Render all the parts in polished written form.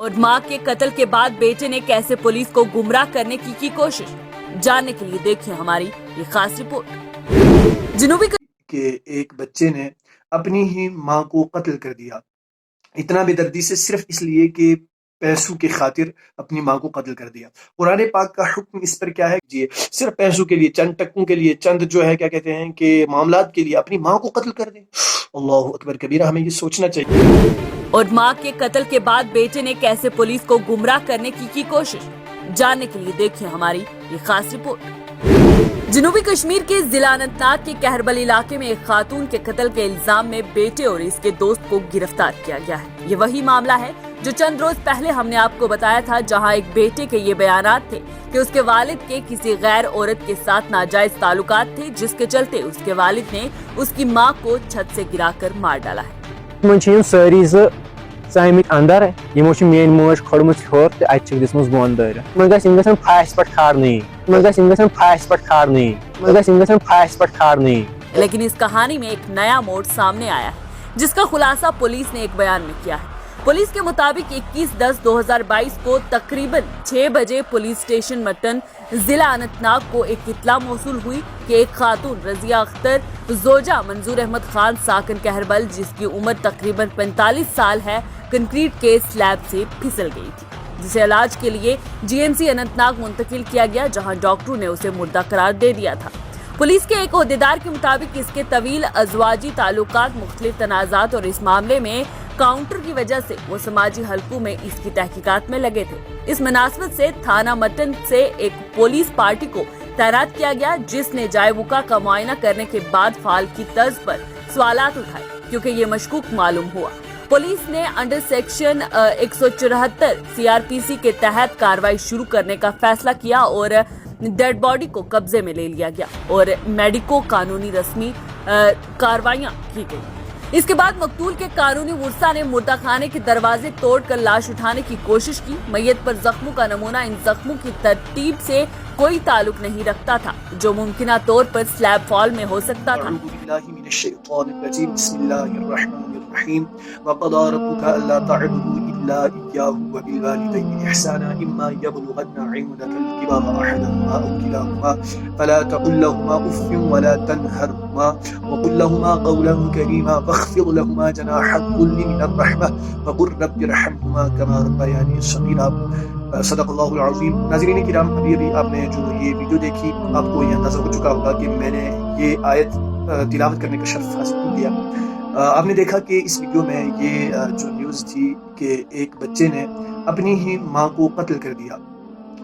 اور ماں کے قتل کے بعد بیٹے نے کیسے پولیس کو گمراہ کرنے کی کوشش، جاننے کے لیے دیکھیں ہماری یہ خاص رپورٹ۔ جنوبی کہ ایک بچے نے اپنی ہی ماں کو قتل کر دیا، اتنا بے دردی سے، صرف اس لیے کہ پیسوں کی خاطر اپنی ماں کو قتل کر دیا۔ قرآن پاک کا حکم اس پر کیا ہے؟ جی صرف پیسوں کے لیے، چند ٹکوں کے لیے، چند جو ہے کیا کہتے ہیں کہ معاملات کے لیے اپنی ماں کو قتل کر دیں۔ اللہ اکبر کبیرہ، ہمیں یہ سوچنا چاہیے۔ اور ماں کے قتل کے بعد بیٹے نے کیسے پولیس کو گمراہ کرنے کی کوشش، جاننے کے لیے دیکھیں ہماری یہ خاص رپورٹ۔ جنوبی کشمیر کے ضلع اننت ناگ کے کہربل علاقے میں ایک خاتون کے قتل کے الزام میں بیٹے اور اس کے دوست کو گرفتار کیا گیا ہے۔ یہ وہی معاملہ ہے جو چند روز پہلے ہم نے آپ کو بتایا تھا، جہاں ایک بیٹے کے یہ بیانات تھے کہ اس کے والد کے کسی غیر عورت کے ساتھ ناجائز تعلقات تھے، جس کے چلتے اس کے والد نے اس کی ماں کو چھت سے گرا کر مار ڈالا ہے۔ ساری ژامت اندر یمو میری موج کھڑمت ہور تو اتھ دِژمٕژ بۄن دٲرِتھ یِمن گژھِ پھاسہِ پٮ۪ٹھ کھارنٕے۔ لیکن اس کہانی میں ایک نیا موڑ سامنے آیا ہے، جس کا خلاصہ پولیس نے ایک بیان میں کیا ہے۔ پولیس کے مطابق 21/10/2022 کو تقریباً 6 بجے پولیس اسٹیشن مٹن ضلع اننت ناگ کو ایک اطلاع موصول ہوئی کہ ایک خاتون رضیہ اختر زوجہ منظور احمد خان ساکن کہربل، جس کی عمر تقریباً 45 سال ہے، کنکریٹ کے سلیب سے پھسل گئی تھی، جسے علاج کے لیے GMC اننت ناگ منتقل کیا گیا، جہاں ڈاکٹروں نے اسے مردہ قرار دے دیا تھا۔ پولیس کے ایک عہدیدار کے مطابق اس کے طویل ازواجی تعلقات، مختلف تنازعات اور اس معاملے میں کاؤنٹر کی وجہ سے وہ سماجی حلقوں میں اس کی تحقیقات میں لگے تھے۔ اس مناسبت سے تھانہ مٹن سے ایک پولیس پارٹی کو تعینات کیا گیا، جس نے جائے وقوع کا معائنہ کرنے کے بعد فعال کی طرز پر سوالات اٹھائے، کیونکہ یہ مشکوک معلوم ہوا۔ پولیس نے انڈر سیکشن 174 CRPC کے تحت کارروائی شروع کرنے کا فیصلہ کیا اور ڈیڈ باڈی کو قبضے میں لے لیا گیا اور میڈیکو قانونی رسمی کارروائیاں کی گئی۔ اس کے بعد مقتول کے قانونی ورثاء نے مردہ خانے کے دروازے توڑ کر لاش اٹھانے کی کوشش کی۔ میت پر زخموں کا نمونہ ان زخموں کی ترتیب سے کوئی تعلق نہیں رکھتا تھا، جو ممکنہ طور پر سلیب فال میں ہو سکتا تھا۔ بسم اللہ الرحمن الرحیم وقضى ربك الا تعبدوا الا اياه وبالوالدين احسانا اما يبلغن عندك الكبر احدهما او كلاهما فلا تقل لهما اف ولا تنهرهما وقل لهما قولا كريما واخفض لهما جناح الذل من الرحمه وقل رب ارحمهما كما ربياني صغيرا۔ صدق اللہ العظیم۔ ناظرین کرام، ابھی آپ نے جو یہ ویڈیو دیکھی، آپ کو یہ اندازہ ہو چکا ہوگا کہ میں نے یہ آیت تلاوت کرنے کا شرف حاصل کیا۔ آپ نے دیکھا کہ اس ویڈیو میں یہ جو نیوز تھی کہ ایک بچے نے اپنی ہی ماں کو قتل کر دیا،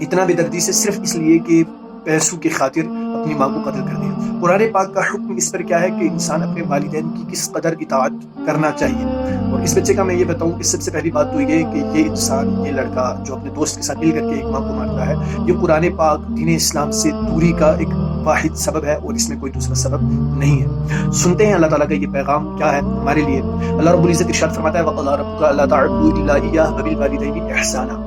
اتنا بے دردی سے، صرف اس لیے کہ پیسوں کی خاطر اپنی ماں کو قتل کر دیا۔ قرآن پاک کا حکم اس پر کیا ہے کہ انسان اپنے والدین کی کس قدر اطاعت کرنا چاہیے۔ اور اس بچے کا میں یہ بتاؤں کہ سب سے پہلی بات تو یہ کہ یہ انسان، یہ لڑکا جو اپنے دوست کے ساتھ مل کر کے ایک ماں کو مارتا ہے، یہ قرآن پاک دین اسلام سے دوری کا ایک واحد سبب ہے اور اس میں کوئی دوسرا سبب نہیں ہے۔ سنتے ہیں اللہ تعالیٰ کا یہ پیغام کیا ہے ہمارے لیے۔ اللہ رب العزت ارشاد فرماتا ہے وَقَضَىٰ رَبُّكَ أَلَّا تَعْبُدُوا إِلَّا إِيَّاهُ وَبِالْوَالِدَيْنِ إِحْسَانًا،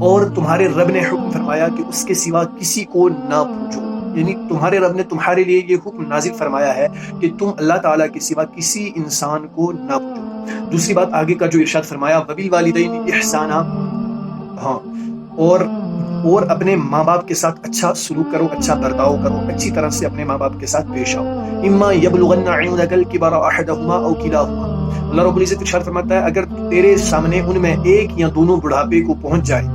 اور تمہارے رب نے حکم فرمایا کہ اس کے سوا کسی کو نہ پوجو، یعنی تمہارے رب نے تمہارے لیے یہ حکم نازل فرمایا ہے کہ تم اللہ تعالیٰ کے سوا کسی انسان کو نہ پوجو۔ دوسری بات آگے کا جو ارشاد فرمایا وَبِالْوَالِدَيْنِ إِحْسَانًا، ہاں، اور اپنے ماں باپ کے ساتھ اچھا سلوک کرو، اچھا برتاؤ کرو، اچھی طرح سے اپنے ماں باپ کے ساتھ پیش آؤ۔ اما یبلغن عندک الکبر احدہما او کلاہما، اللہ رب العزت ارشاد فرماتا ہے اگر تیرے سامنے ان میں ایک یا دونوں بڑھاپے کو پہنچ جائے،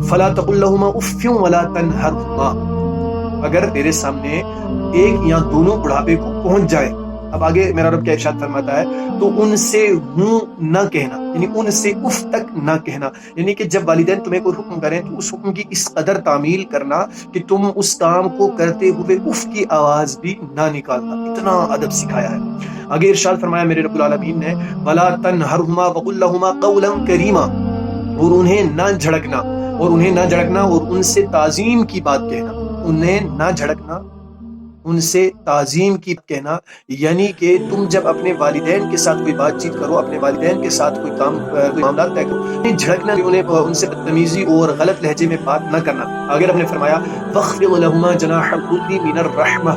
فلا تقل لہما اف ولا تنہرہما، اگر تیرے سامنے ایک یا دونوں بڑھاپے کو پہنچ جائے۔ اب آگے میرا رب کیا ارشاد فرماتا ہے، تو ان سے ہوں نہ کہنا، یعنی ان سے اف تک نہ کہنا، یعنی کہ جب والدین تمہیں کوئی حکم کریں تو اس حکم کی اس قدر تعمیل کرنا کہ تم اس کام کو کرتے ہوئے اف کی آواز بھی نہ نکالنا۔ اتنا ادب سکھایا ہے۔ آگے ارشاد فرمایا میرے رب العالمین نے ولا تنہرہما وقل لہما قولا کریما، اور انہیں نہ جھڑکنا، اور ان سے تعظیم کی بات کہنا، انہیں نہ جھڑکنا، ان سے تعظیم کی کہنا، یعنی کہ تم جب اپنے والدین کے ساتھ کوئی بات چیت کرو، اپنے والدین کے ساتھ کوئی معاملات طے کرو، انہیں جھڑکنا، ان سے بدتمیزی اور غلط لہجے میں بات نہ کرنا۔ آگے رب نے فرمایا وَخْفِضْ لَهُمَا جَنَاحَ الذُّلِّ مِنَ الرَّحْمَةِ،